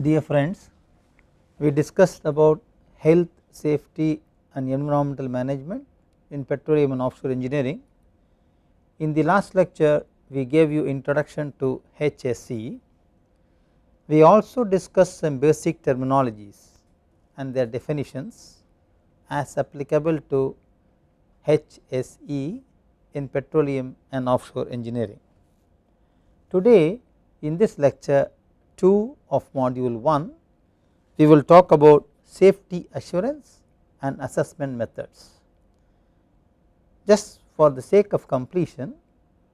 Dear friends, we discussed about health, safety and environmental management in petroleum and offshore engineering. In the last lecture, we gave you introduction to HSE. We also discussed some basic terminologies and their definitions as applicable to HSE in petroleum and offshore engineering. Today in this lecture 2 of module 1, we will talk about safety assurance and assessment methods. Just for the sake of completion,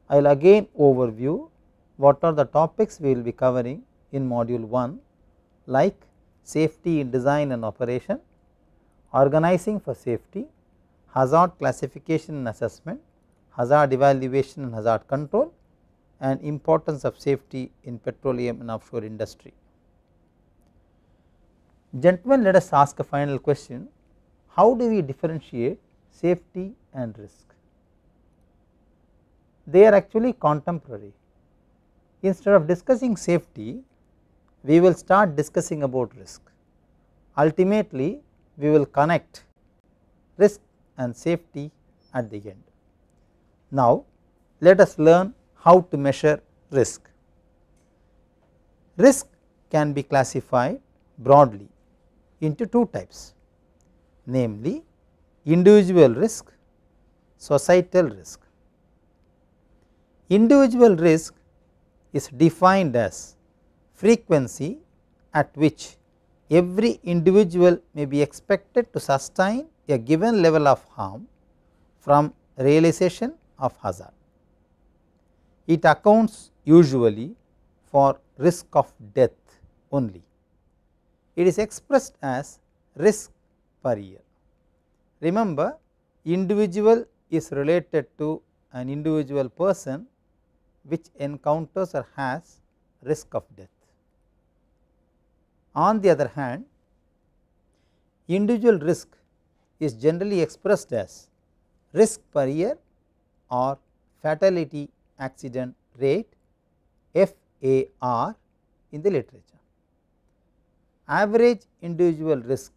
I will again overview what are the topics we will be covering in module 1, like safety in design and operation, organizing for safety, hazard classification and assessment, hazard evaluation and hazard control, and importance of safety in petroleum and offshore industry. Gentlemen, let us ask a final question: how do we differentiate safety and risk? They are actually contemporary. Instead of discussing safety, we will start discussing about risk. Ultimately, we will connect risk and safety at the end. Now, let us learn how to measure risk. Risk can be classified broadly into two types, namely individual risk, societal risk. Individual risk is defined as frequency at which every individual may be expected to sustain a given level of harm from realization of hazard. It accounts usually for risk of death only. It is expressed as risk per year. Remember, individual is related to an individual person which encounters or has risk of death. On the other hand, individual risk is generally expressed as risk per year or fatality accident rate, FAR, in the literature. Average individual risk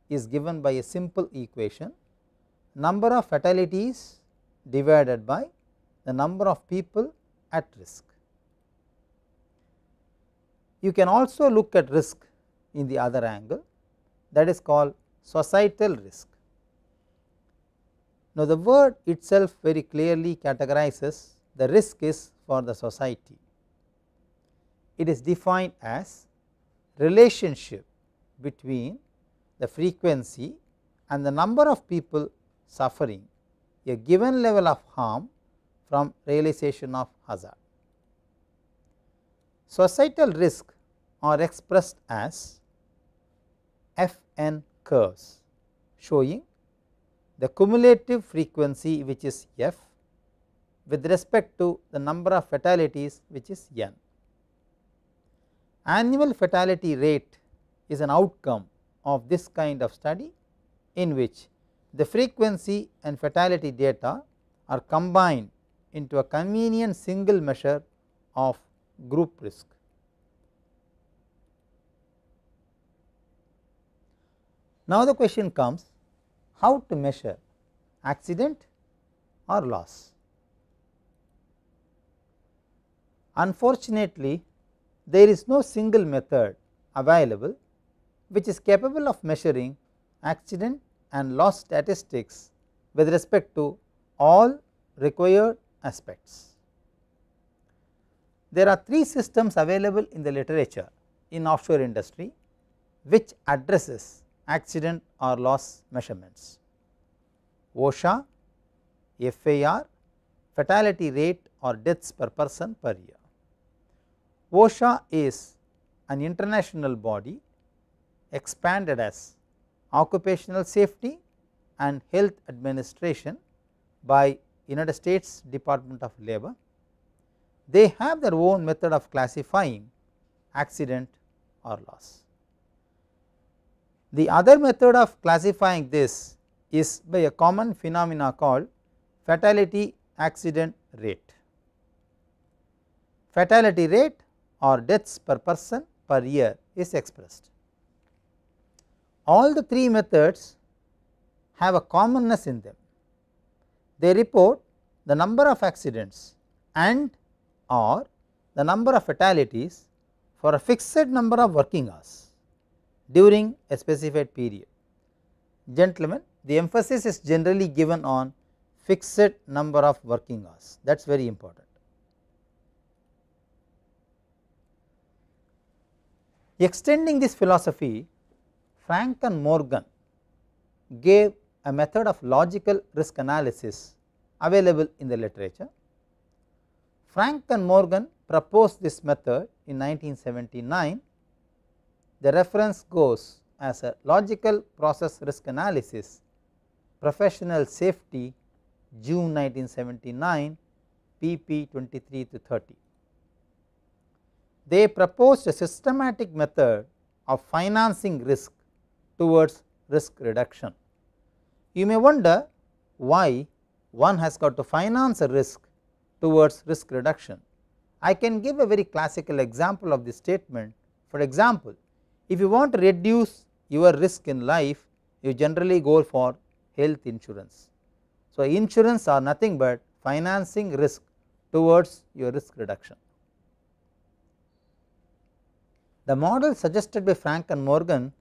is given by a simple equation: number of fatalities divided by the number of people at risk. You can also look at risk in the other angle, that is called societal risk. Now, the word itself very clearly categorizes the risk is for the society. It is defined as relationship between the frequency and the number of people suffering a given level of harm from realization of hazard. Societal risk are expressed as FN curves, showing the cumulative frequency, which is F, with respect to the number of fatalities, which is N. Annual fatality rate is an outcome of this kind of study, in which the frequency and fatality data are combined into a convenient single measure of group risk. Now, the question comes, how to measure accident or loss? Unfortunately, there is no single method available which is capable of measuring accident and loss statistics with respect to all required aspects. There are three systems available in the literature in offshore industry which addresses accident or loss measurements: OSHA, FAR, fatality rate or deaths per person per year. OSHA is an international body expanded as Occupational Safety and Health Administration by United States Department of Labor. They have their own method of classifying accident or loss. The other method of classifying this is by a common phenomena called fatality accident rate. Fatality rate or deaths per person per year is expressed. All the three methods have a commonness in them. They report the number of accidents and or the number of fatalities for a fixed number of working hours during a specified period. Gentlemen, the emphasis is generally given on fixed number of working hours, that is very important. Extending this philosophy, Frank and Morgan gave a method of logical risk analysis available in the literature. Frank and Morgan proposed this method in 1979. The reference goes as a logical process risk analysis, professional safety, June 1979, pp 23 to 30. They proposed a systematic method of financing risk towards risk reduction. You may wonder why one has got to finance a risk towards risk reduction. I can give a very classical example of this statement. For example, if you want to reduce your risk in life, you generally go for health insurance. So, insurance are nothing but financing risk towards your risk reduction. The model suggested by Frank and Morgan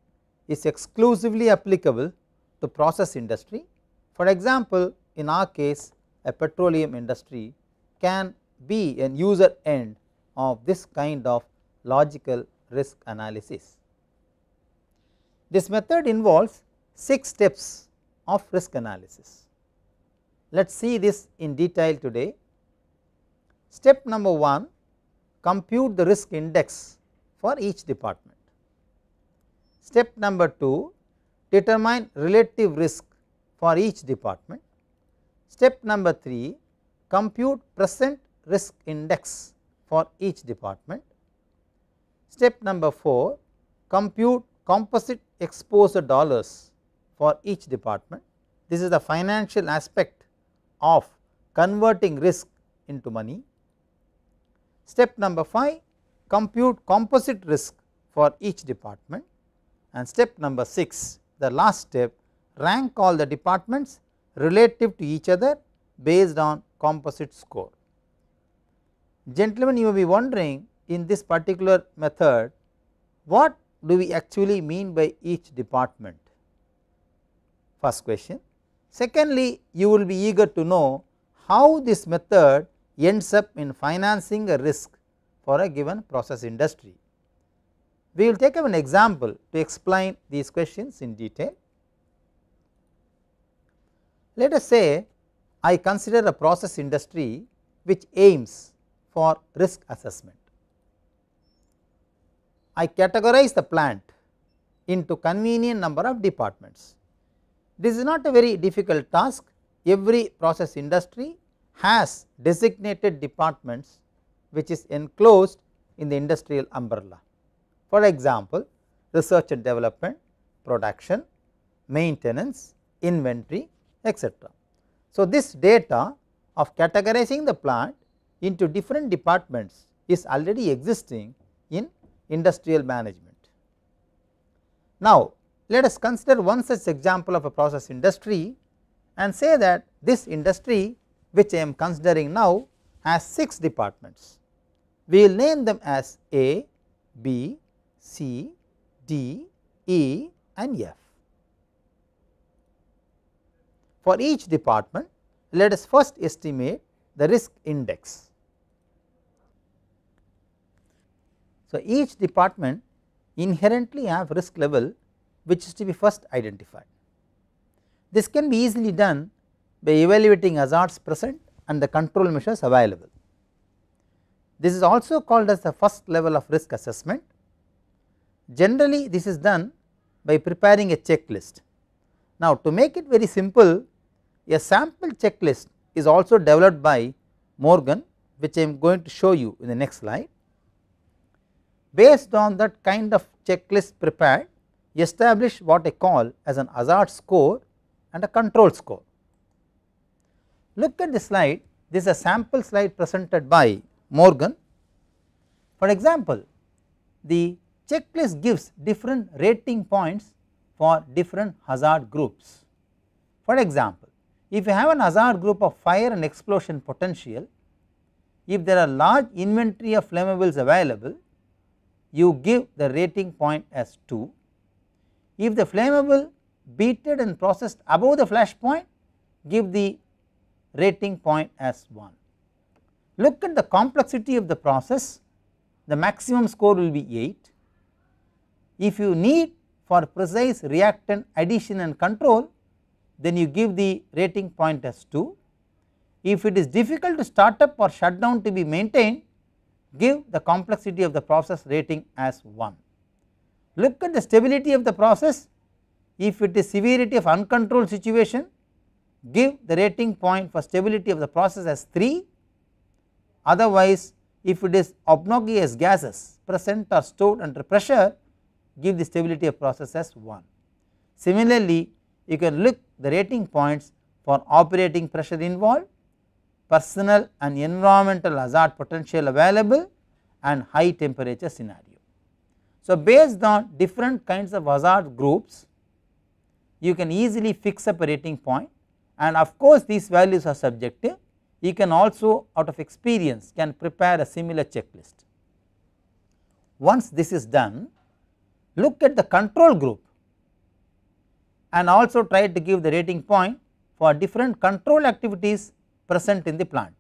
is exclusively applicable to process industry. For example, in our case a petroleum industry can be an user end of this kind of logical risk analysis. This method involves 6 steps of risk analysis. Let us see this in detail today. Step number 1, compute the risk index for each department. Step number 2, determine relative risk for each department. Step number 3, compute present risk index for each department. Step number 4, compute composite exposure dollars for each department. This is the financial aspect of converting risk into money. Step number 5, compute composite risk for each department, and step number 6, the last step, rank all the departments relative to each other based on composite score. Gentlemen, you may be wondering, in this particular method what do we actually mean by each department? First question. Secondly, you will be eager to know how this method ends up in financing a risk for a given process industry. We will take up an example to explain these questions in detail. Let us say I consider a process industry which aims for risk assessment. I categorize the plant into convenient number of departments. This is not a very difficult task. Every process industry has designated departments which is enclosed in the industrial umbrella. For example, research and development, production, maintenance, inventory, etc. So, this data of categorizing the plant into different departments is already existing in industrial management. Now, let us consider one such example of a process industry and say that this industry which I am considering now has 6 departments. We will name them as A, B, C, D, E and F. For each department, let us first estimate the risk index. So, each department inherently have risk level which is to be first identified. This can be easily done by evaluating hazards present and the control measures available. This is also called as the first level of risk assessment. Generally, this is done by preparing a checklist. Now, to make it very simple, a sample checklist is also developed by Morgan, which I am going to show you in the next slide. Based on that kind of checklist prepared, establish what I call as an hazard score and a control score. Look at the slide. This is a sample slide presented by Morgan. For example, the checklist gives different rating points for different hazard groups. For example, if you have an hazard group of fire and explosion potential, if there are large inventory of flammables available, you give the rating point as 2. If the flammable beated and processed above the flash point, give the rating point as 1. Look at the complexity of the process, the maximum score will be 8. If you need for precise reactant addition and control, then you give the rating point as 2. If it is difficult to start up or shut down to be maintained, give the complexity of the process rating as 1. Look at the stability of the process. If it is severity of uncontrolled situation, give the rating point for stability of the process as 3. Otherwise, if it is obnoxious gases present or stored under pressure, give the stability of process as 1. Similarly, you can look the rating points for operating pressure involved, personal and environmental hazard potential available, and high temperature scenario. So, based on different kinds of hazard groups, you can easily fix up a rating point, and of course these values are subjective. You can also out of experience can prepare a similar checklist. Once this is done, look at the control group and also try to give the rating point for different control activities present in the plant.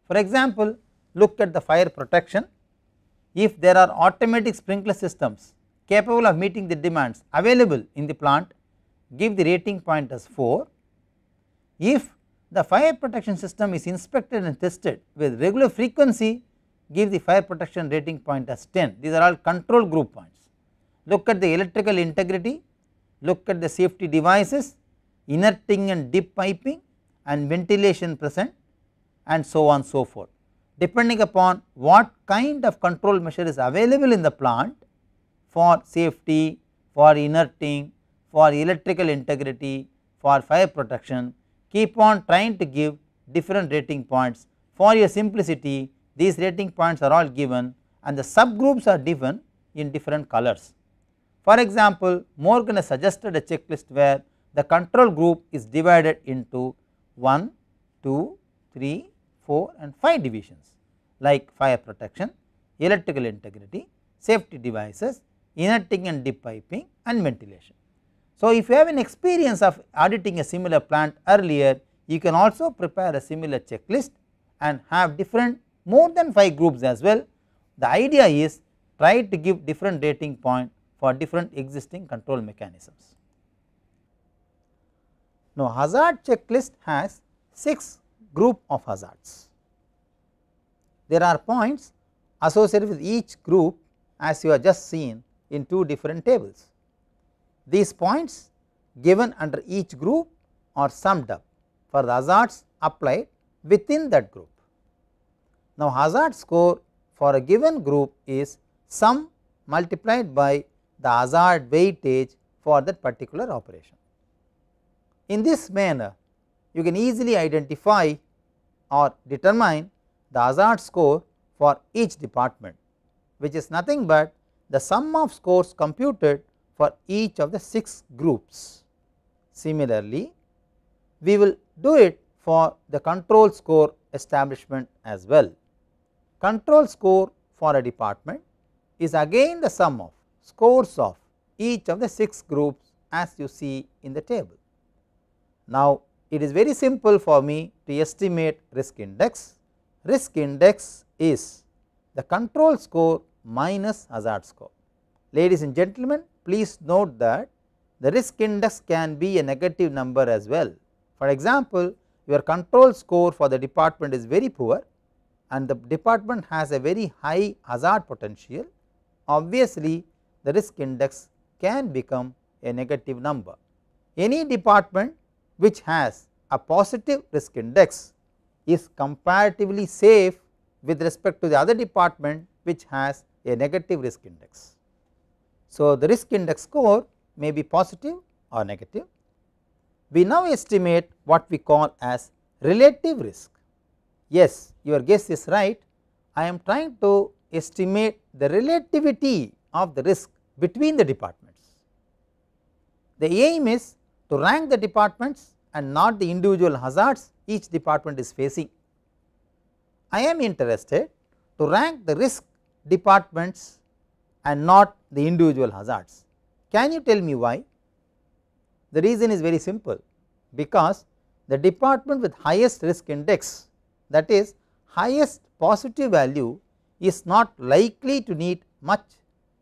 For example, look at the fire protection. If there are automatic sprinkler systems capable of meeting the demands available in the plant, give the rating point as 4. If the fire protection system is inspected and tested with regular frequency, give the fire protection rating point as 10. These are all control group points. Look at the electrical integrity, look at the safety devices, inerting and dip piping and ventilation present, and so on so forth. Depending upon what kind of control measure is available in the plant for safety, for inerting, for electrical integrity, for fire protection, keep on trying to give different rating points. For your simplicity, these rating points are all given and the subgroups are given in different colors. For example, Morgan has suggested a checklist where the control group is divided into 1, 2, 3, 4 and 5 divisions like fire protection, electrical integrity, safety devices, inerting and dip piping and ventilation. So, if you have an experience of auditing a similar plant earlier, you can also prepare a similar checklist and have different more than 5 groups as well. The idea is try to give different rating point for different existing control mechanisms. Now, hazard checklist has 6 group of hazards. There are points associated with each group as you have just seen in 2 different tables. These points given under each group are summed up for the hazards applied within that group. Now, hazard score for a given group is sum multiplied by the hazard weightage for that particular operation. In this manner, you can easily identify or determine the hazard score for each department, which is nothing but the sum of scores computed for each of the 6 groups. Similarly, we will do it for the control score establishment as well. Control score for a department is again the sum of scores of each of the 6 groups as you see in the table. Now, it is very simple for me to estimate risk index. Risk index is the control score minus hazard score. Ladies and gentlemen, please note that the risk index can be a negative number as well. For example, your control score for the department is very poor and the department has a very high hazard potential. Obviously, the risk index can become a negative number. Any department which has a positive risk index is comparatively safe with respect to the other department which has a negative risk index. So, the risk index score may be positive or negative. We now estimate what we call as relative risk. Yes, your guess is right. I am trying to estimate the relativity of the risk between the departments. The aim is to rank the departments and not the individual hazards each department is facing. I am interested to rank the risk departments and not the individual hazards. Can you tell me why? The reason is very simple, because the department with highest risk index, that is highest positive value, is not likely to need much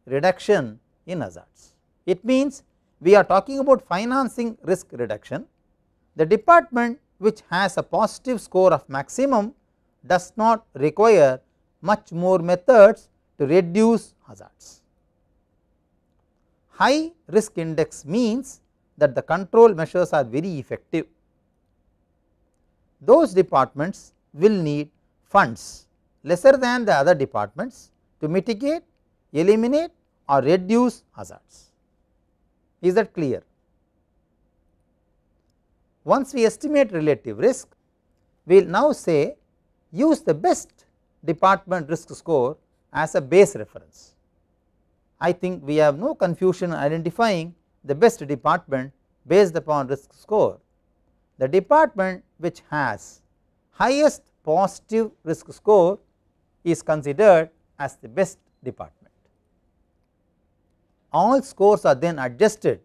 reduction in hazards. It means we are talking about financing risk reduction. The department which has a positive score of maximum does not require much more methods to reduce hazards. High risk index means that the control measures are very effective. Those departments will need funds lesser than the other departments to mitigate, eliminate or reduce hazards. Is that clear? Once we estimate relative risk, we will now say use the best department risk score as a base reference. I think we have no confusion in identifying the best department based upon risk score. The department which has highest positive risk score is considered as the best department. All scores are then adjusted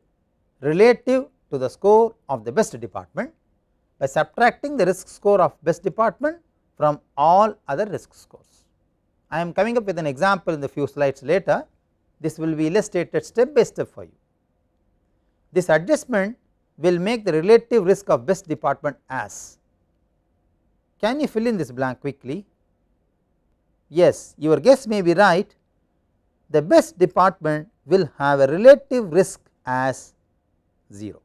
relative to the score of the best department by subtracting the risk score of best department from all other risk scores. I am coming up with an example in the few slides later. This will be illustrated step by step for you. This adjustment will make the relative risk of best department as. Can you fill in this blank quickly? Yes, your guess may be right. The best department will have a relative risk as 0.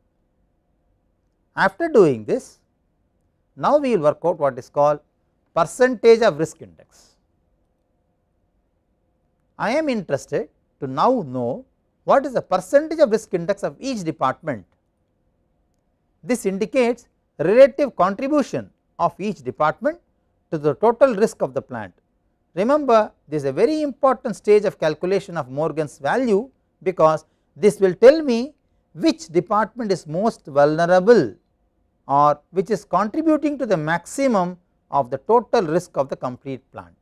After doing this, now we will work out what is called percentage of risk index. I am interested to now know what is the percentage of risk index of each department. This indicates relative contribution of each department to the total risk of the plant. Remember, this is a very important stage of calculation of Morgan's value, because this will tell me which department is most vulnerable or which is contributing to the maximum of the total risk of the complete plant.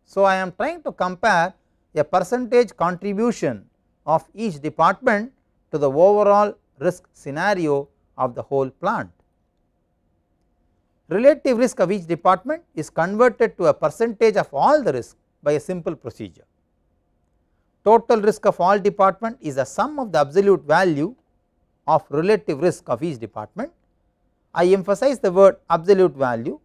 So, I am trying to compare a percentage contribution of each department to the overall risk scenario of the whole plant. Relative risk of each department is converted to a percentage of all the risk by a simple procedure. Total risk of all department is the sum of the absolute value of relative risk of each department. I emphasize the word absolute value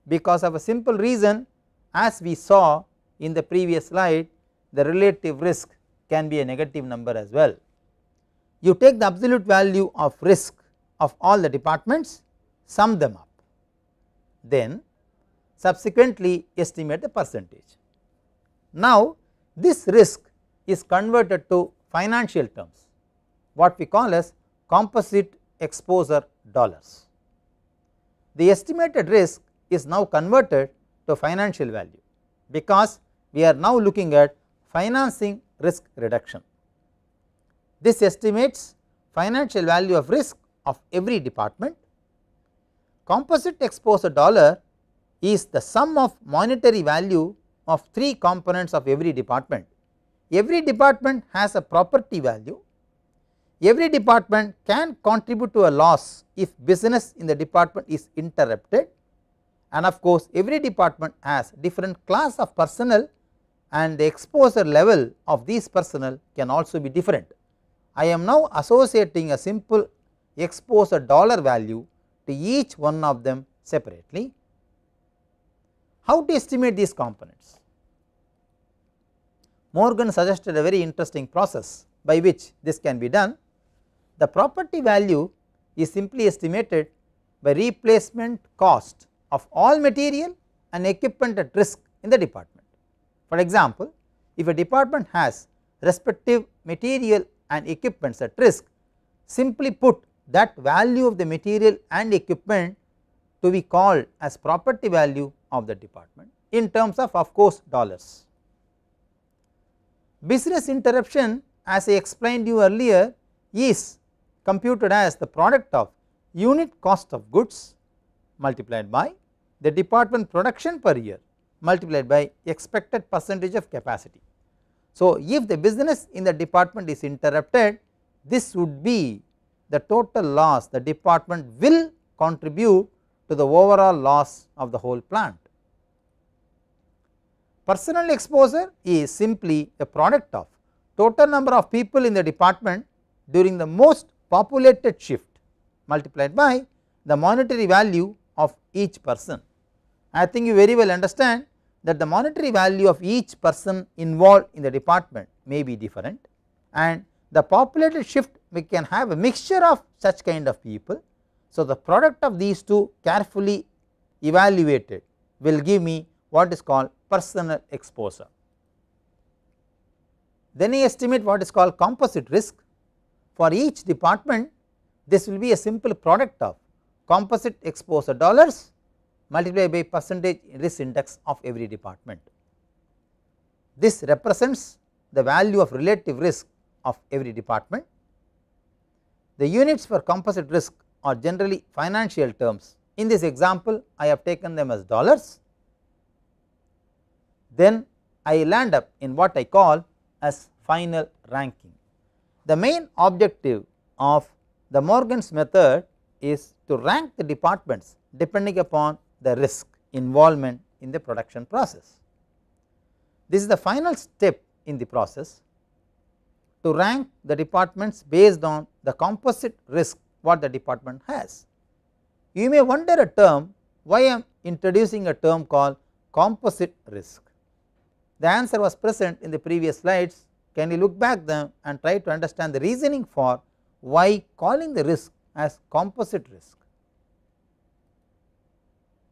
because of a simple reason, as we saw in the previous slide, the relative risk can be a negative number as well. You take the absolute value of risk of all the departments, sum them up, then subsequently estimate the percentage. Now, this risk is converted to financial terms, what we call as composite exposure dollars. The estimated risk is now converted to financial value, because we are now looking at financing risk reduction. This estimates financial value of risk of every department. Composite exposure dollar is the sum of monetary value of 3 components of every department. Every department has a property value. Every department can contribute to a loss if business in the department is interrupted, and of course, every department has different class of personnel, and the exposure level of these personnel can also be different. I am now associating a simple exposure dollar value to each one of them separately. How to estimate these components? Morgan suggested a very interesting process by which this can be done. The property value is simply estimated by replacement cost of all material and equipment at risk in the department. For example, if a department has respective material and equipments at risk, simply put that value of the material and equipment to be called as property value of the department in terms of course dollars. Business interruption, as I explained you earlier, is computed as the product of unit cost of goods multiplied by the department production per year multiplied by expected percentage of capacity. So, if the business in the department is interrupted, this would be the total loss the department will contribute to the overall loss of the whole plant. Personnel exposure is simply a product of total number of people in the department during the most populated shift multiplied by the monetary value of each person. I think you very well understand that the monetary value of each person involved in the department may be different, and the populated shift we can have a mixture of such kind of people. So, the product of these two carefully evaluated will give me what is called personnel exposure. Then I estimate what is called composite risk. For each department, this will be a simple product of composite exposure dollars multiplied by percentage risk index of every department. This represents the value of relative risk of every department. The units for composite risk are generally financial terms. In this example, I have taken them as dollars. Then I land up in what I call as final ranking. The main objective of the Morgan's method is to rank the departments depending upon the risk involvement in the production process. This is the final step in the process, to rank the departments based on the composite risk what the department has. You may wonder a term, why I am introducing a term called composite risk. The answer was present in the previous slides. Can you look back them and try to understand the reasoning for why calling the risk as composite risk?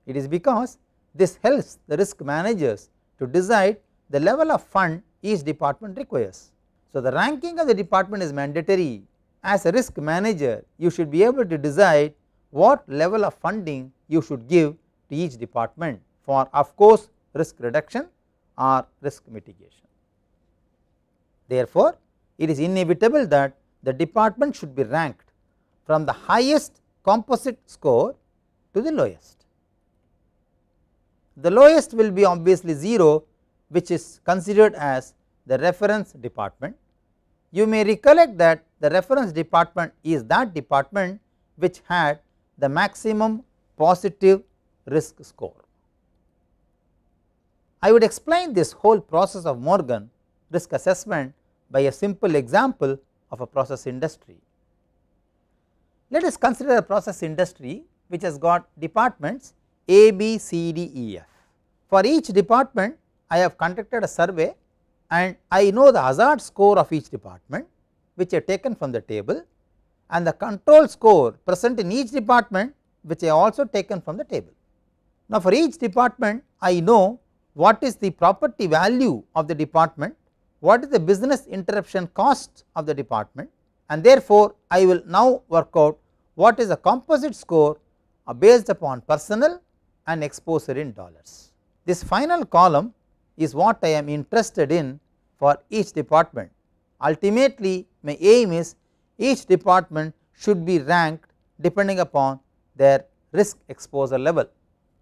It is because this helps the risk managers to decide the level of fund each department requires. So, the ranking of the department is mandatory. As a risk manager, you should be able to decide what level of funding you should give to each department for, of course, risk reduction or risk mitigation. Therefore, it is inevitable that the department should be ranked from the highest composite score to the lowest. The lowest will be obviously 0, which is considered as the reference department. You may recollect that the reference department is that department which had the maximum positive risk score. I would explain this whole process of Morgan risk assessment by a simple example of a process industry. Let us consider a process industry which has got departments A, B, C, D, E, F. For each department, I have conducted a survey and I know the hazard score of each department, which I have taken from the table, and the control score present in each department, which I have also taken from the table. Now, for each department, I know what is the property value of the department, what is the business interruption cost of the department, and therefore, I will now work out what is the composite score based upon personnel and exposure in dollars. This final column is what I am interested in for each department. Ultimately, my aim is each department should be ranked depending upon their risk exposure level.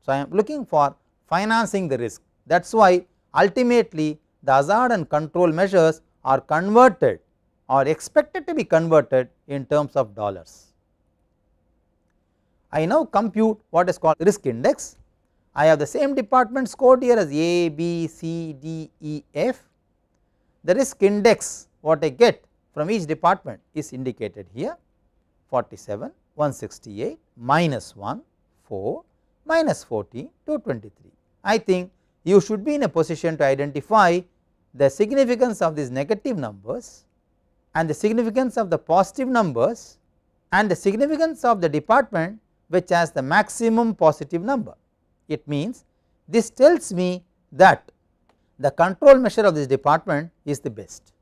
So, I am looking for financing the risk. That is why ultimately the hazard and control measures are converted or expected to be converted in terms of dollars. I now compute what is called risk index. I have the same department scored here as A, B, C, D, E, F. The risk index what I get from each department is indicated here, 47, 168, minus 1, 4, minus 40, 223. I think you should be in a position to identify the significance of these negative numbers and the significance of the positive numbers and the significance of the department which has the maximum positive number. It means this tells me that the control measure of this department is the best.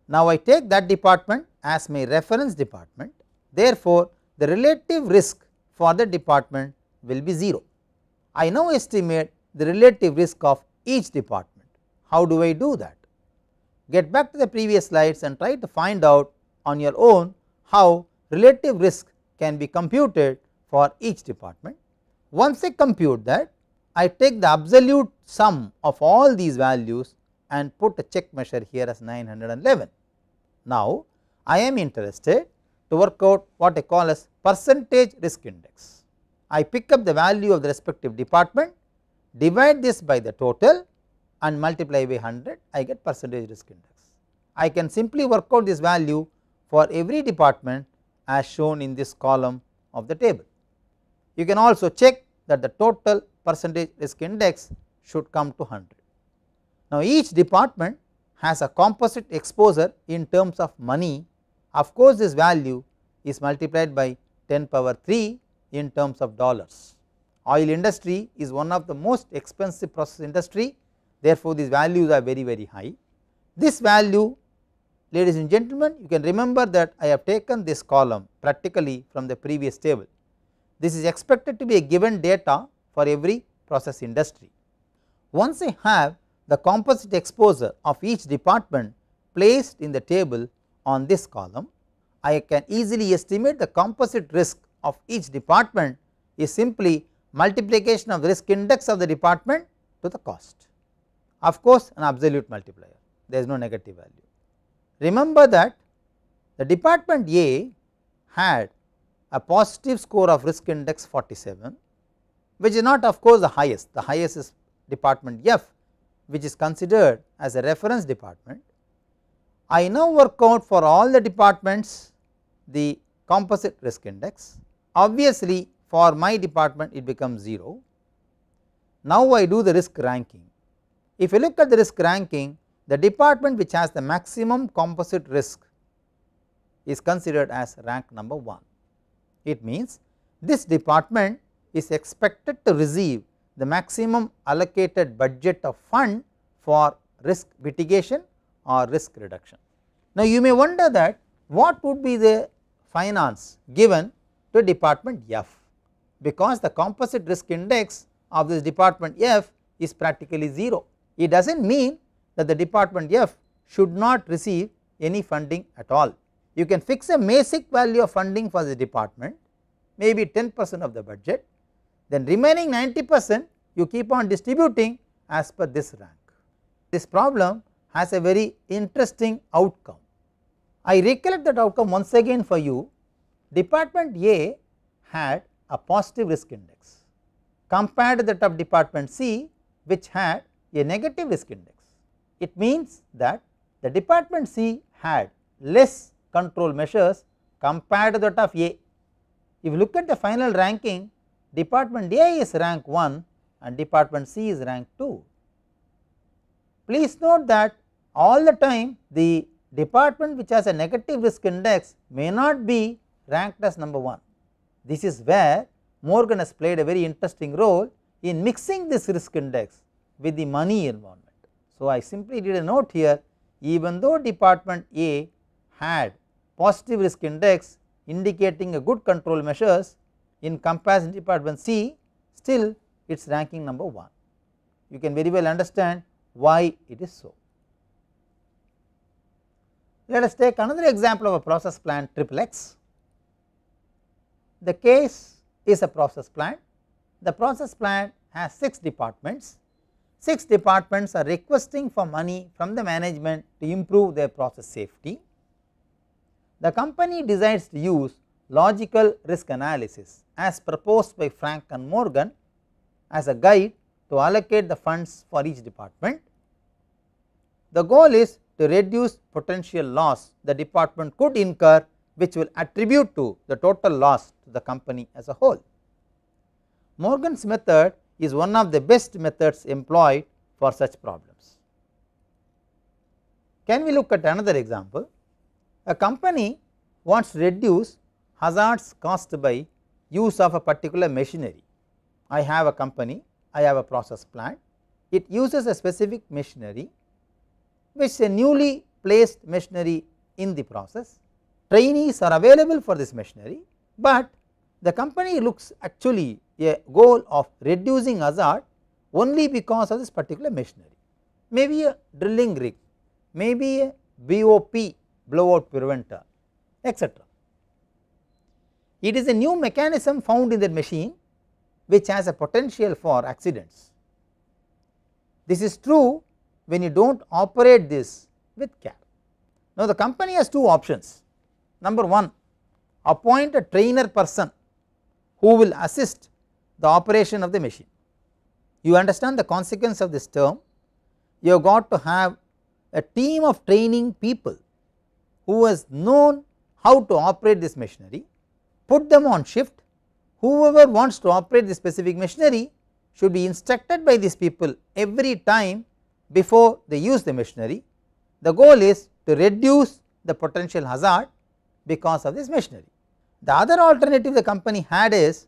Now, I take that department as my reference department. Therefore, the relative risk for the department will be 0. I now estimate the relative risk of each department. How do I do that? get back to the previous slides and try to find out on your own how relative risk can be computed for each department. Once I compute that, I take the absolute sum of all these values and put a check measure here as 911. Now, I am interested to work out what I call as percentage risk index. I pick up the value of the respective department, divide this by the total and multiply by 100, I get percentage risk index. I can simply work out this value for every department as shown in this column of the table. You can also check that the total percentage risk index should come to 100. Now, each department has a composite exposure in terms of money. Of course, this value is multiplied by 10 power 3 in terms of dollars. Oil industry is one of the most expensive process industry, therefore, these values are very high. This value, ladies and gentlemen, you can remember that I have taken this column practically from the previous table. This is expected to be a given data for every process industry. Once I have the composite exposure of each department placed in the table on this column, I can easily estimate the composite risk of each department is simply multiplication of the risk index of the department to the cost. Of course, an absolute multiplier, there is no negative value. Remember that the department A had a positive score of risk index 47, which is not of course the highest is department F, which is considered as a reference department. I now work out for all the departments the composite risk index. Obviously, for my department it becomes 0. Now, I do the risk ranking. If you look at the risk ranking, the department which has the maximum composite risk is considered as rank number 1. It means this department is expected to receive the maximum allocated budget of fund for risk mitigation or risk reduction. Now, you may wonder that what would be the finance given to department F, because the composite risk index of this department F is practically 0. It does not mean that the department F should not receive any funding at all. You can fix a basic value of funding for the department, maybe 10% of the budget, then remaining 90% you keep on distributing as per this rank. This problem has a very interesting outcome. I recollect that outcome once again for you. Department A had a positive risk index compared to that of department C, which had a negative risk index. It means that the department C had less control measures compared to that of A. If you look at the final ranking, department A is rank 1 and department C is rank 2. Please note that all the time the department which has a negative risk index may not be ranked as number 1. This is where Morgan has played a very interesting role in mixing this risk index with the money environment. So, I simply did a note here, even though department A had positive risk index indicating a good control measures in comparison to department C, still it is ranking number 1. You can very well understand why it is so. Let us take another example of a process plant XXX. The case is a process plant. The process plant has 6 departments. 6 departments are requesting for money from the management to improve their process safety. The company decides to use logical risk analysis as proposed by Frank and Morgan as a guide to allocate the funds for each department. The goal is to reduce potential loss the department could incur, which will attribute to the total loss to the company as a whole. Morgan's method is one of the best methods employed for such problems. Can we look at another example? A company wants to reduce hazards caused by use of a particular machinery. I have a company, I have a process plant, it uses a specific machinery which is a newly placed machinery in the process. Trainees are available for this machinery, but the company looks actually a goal of reducing hazard only because of this particular machinery, maybe a drilling rig maybe a BOP, blowout preventer, etc. It is a new mechanism found in the machine which has a potential for accidents. This is true when you do not operate this with care. Now, the company has two options. Number 1, appoint a trainer person who will assist the operation of the machine. You understand the consequence of this term. You have got to have a team of training people who has known how to operate this machinery, put them on shift. Whoever wants to operate this specific machinery should be instructed by these people every time before they use the machinery. The goal is to reduce the potential hazard because of this machinery. The other alternative the company had is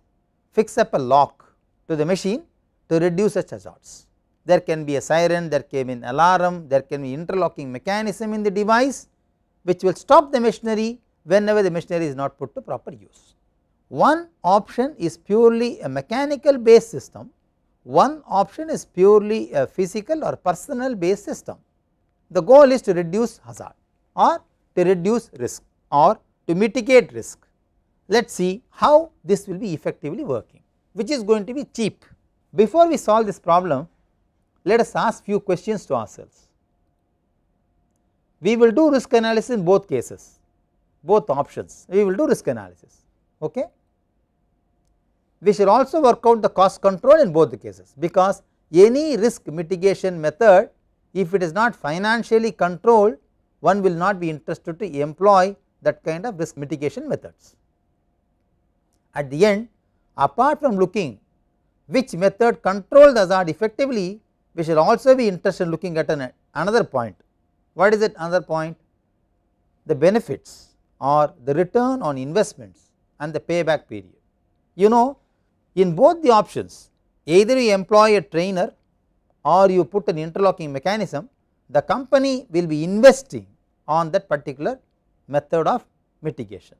fix up a lock to the machine to reduce such hazards. There can be a siren, there can be an alarm, there can be interlocking mechanism in the device which will stop the machinery whenever the machinery is not put to proper use. One option is purely a mechanical based system, one option is purely a physical or personal based system. The goal is to reduce hazard or to reduce risk or to mitigate risk. Let us see how this will be effectively working, which is going to be cheap. Before we solve this problem, let us ask few questions to ourselves. We will do risk analysis in both cases, both options, we will do risk analysis. Okay? We should also work out the cost control in both the cases, because any risk mitigation method, if it is not financially controlled, one will not be interested to employ that kind of risk mitigation methods. At the end, apart from looking which method control the hazard effectively, we should also be interested in looking at another point. What is that another point? The benefits or the return on investments and the payback period. You know, in both the options, either you employ a trainer or you put an interlocking mechanism, the company will be investing on that particular method of mitigation.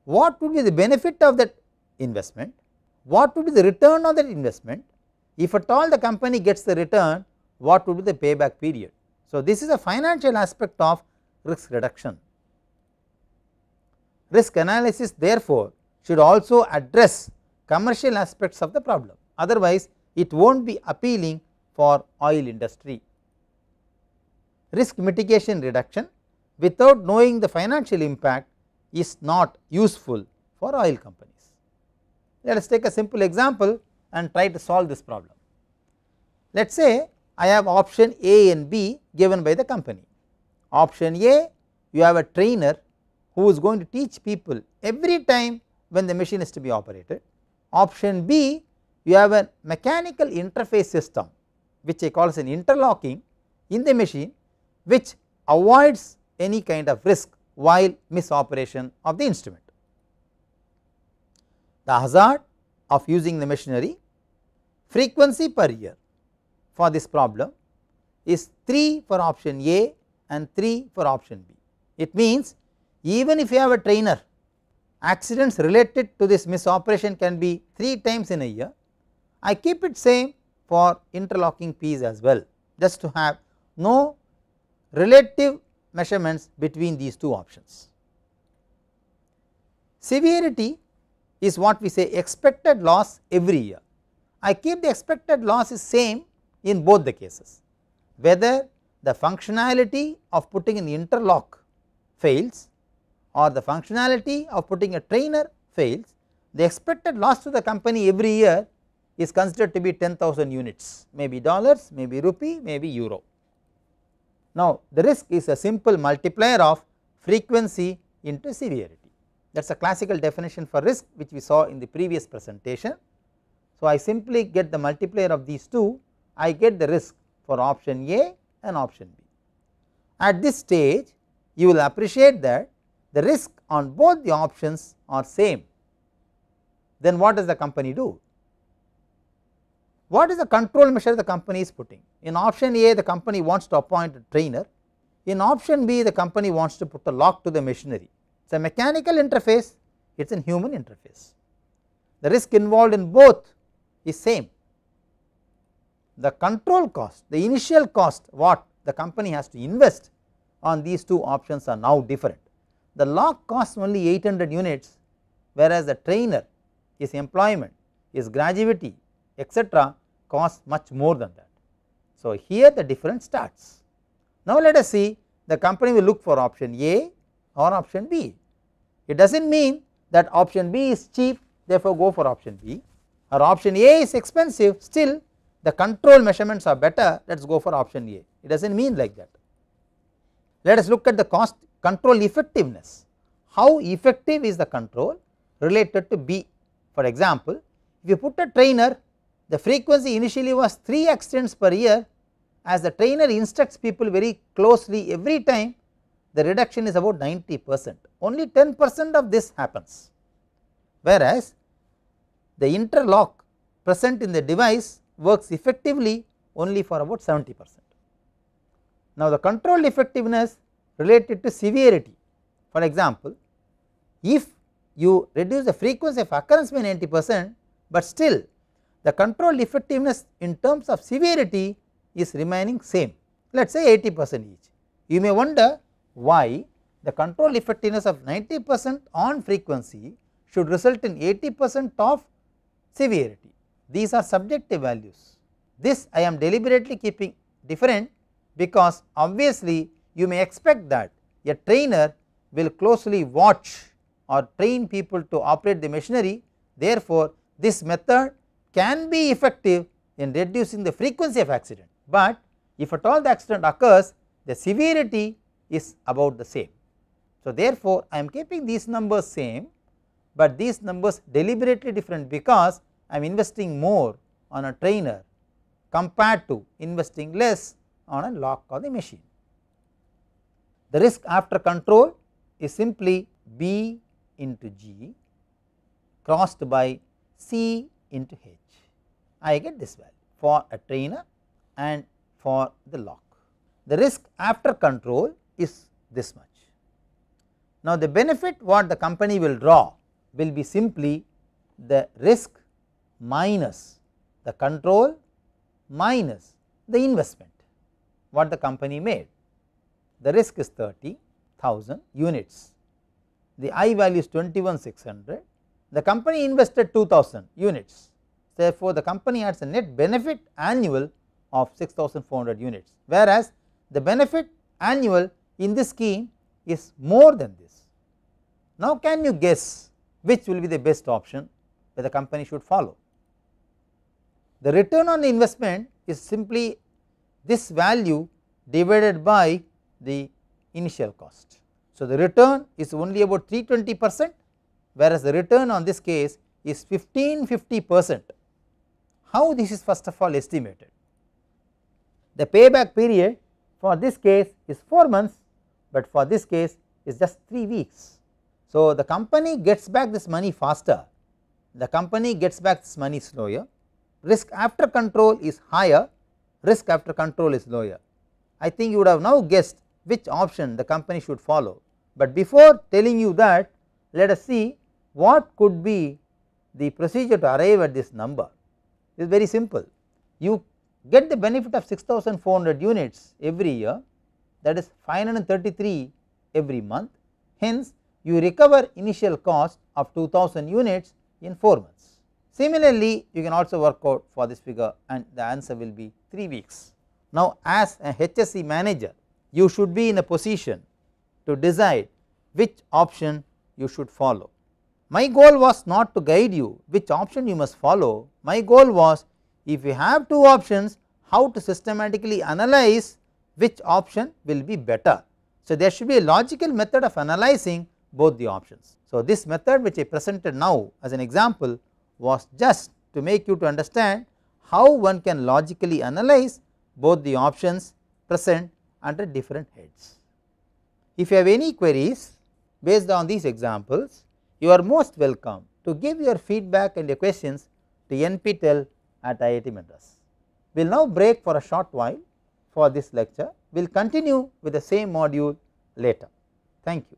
What would be the benefit of that investment? What would be the return on that investment? If at all the company gets the return, what would be the payback period? So, this is a financial aspect of risk reduction. Risk analysis therefore should also address commercial aspects of the problem, otherwise it will not be appealing for oil industry. Risk mitigation reduction without knowing the financial impact is not useful for oil companies. Let us take a simple example and try to solve this problem. Let us say I have option A and B given by the company. Option A, you have a trainer who is going to teach people every time when the machine is to be operated. Option B, you have a mechanical interface system which I call as an interlocking in the machine, which avoids any kind of risk while misoperation of the instrument. The hazard of using the machinery, frequency per year for this problem is 3 for option A and 3 for option B. It means even if you have a trainer, accidents related to this misoperation can be 3 times in a year. I keep it same for interlocking piece as well, just to have no relative measurements between these two options. Severity is what we say expected loss every year. I keep the expected loss is same in both the cases, whether the functionality of putting an interlock fails or the functionality of putting a trainer fails, the expected loss to the company every year is considered to be 10,000 units, maybe dollars, maybe rupee, maybe euro. Now, the risk is a simple multiplier of frequency into severity. That is a classical definition for risk which we saw in the previous presentation. So, I simply get the multiplier of these two, I get the risk for option A and option B. At this stage, you will appreciate that the risk on both the options are same. Then what does the company do? What is the control measure the company is putting? In option A, the company wants to appoint a trainer. In option B, the company wants to put a lock to the machinery. It is a mechanical interface, it is a human interface. The risk involved in both is same. The control cost, the initial cost what the company has to invest on these two options are now different. The lock costs only 800 units, whereas the trainer, his employment, his gratuity, etc. costs much more than that. So, here the difference starts. Now, let us see, the company will look for option A or option B. It does not mean that option B is cheap, therefore go for option B, or option A is expensive, still the control measurements are better, let us go for option A. It does not mean like that. Let us look at the cost control effectiveness. How effective is the control related to B? For example, if you put a trainer, the frequency initially was 3 accidents per year. As the trainer instructs people very closely every time, the reduction is about 90%, only 10% of this happens, whereas the interlock present in the device works effectively only for about 70%. Now, the control effectiveness related to severity, for example, if you reduce the frequency of occurrence by 90%, but still the control effectiveness in terms of severity is remaining same, let us say 80% each. You may wonder why the control effectiveness of 90% on frequency should result in 80% of severity. These are subjective values. This I am deliberately keeping different because obviously you may expect that a trainer will closely watch or train people to operate the machinery. Therefore, this method can be effective in reducing the frequency of accident, but if at all the accident occurs, the severity is about the same. So, therefore, I am keeping these numbers same, but these numbers deliberately different because I am investing more on a trainer compared to investing less on a lock or the machine. The risk after control is simply B into G crossed by C into H. I get this value for a trainer and for the lock. The risk after control is this much. Now, the benefit what the company will draw will be simply the risk minus the control minus the investment what the company made. The risk is 30,000 units, the I value is 21,600, the company invested 2,000 units, therefore, the company has a net benefit annual of 6,400 units, whereas the benefit annual in this scheme is more than this. Now, can you guess which will be the best option that the company should follow? The return on the investment is simply this value divided by the initial cost. So, the return is only about 320%, whereas the return on this case is 1550%. How this is first of all estimated? The payback period for this case is 4 months, but for this case is just 3 weeks. So, the company gets back this money faster, the company gets back this money slower, risk after control is higher, risk after control is lower. I think you would have now guessed which option the company should follow, but before telling you that, let us see what could be the procedure to arrive at this number. It is very simple. You get the benefit of 6,400 units every year, that is 533 every month, hence you recover initial cost of 2,000 units in 4 months. Similarly, you can also work out for this figure and the answer will be 3 weeks. Now, as a HSE manager, you should be in a position to decide which option you should follow. My goal was not to guide you which option you must follow, my goal was if you have 2 options, how to systematically analyze which option will be better. So, there should be a logical method of analyzing both the options. So, this method which I presented now as an example was just to make you to understand how one can logically analyze both the options present under different heads. If you have any queries based on these examples, you are most welcome to give your feedback and your questions to nptel@IIT Madras. We will now break for a short while for this lecture. We will continue with the same module later. Thank you.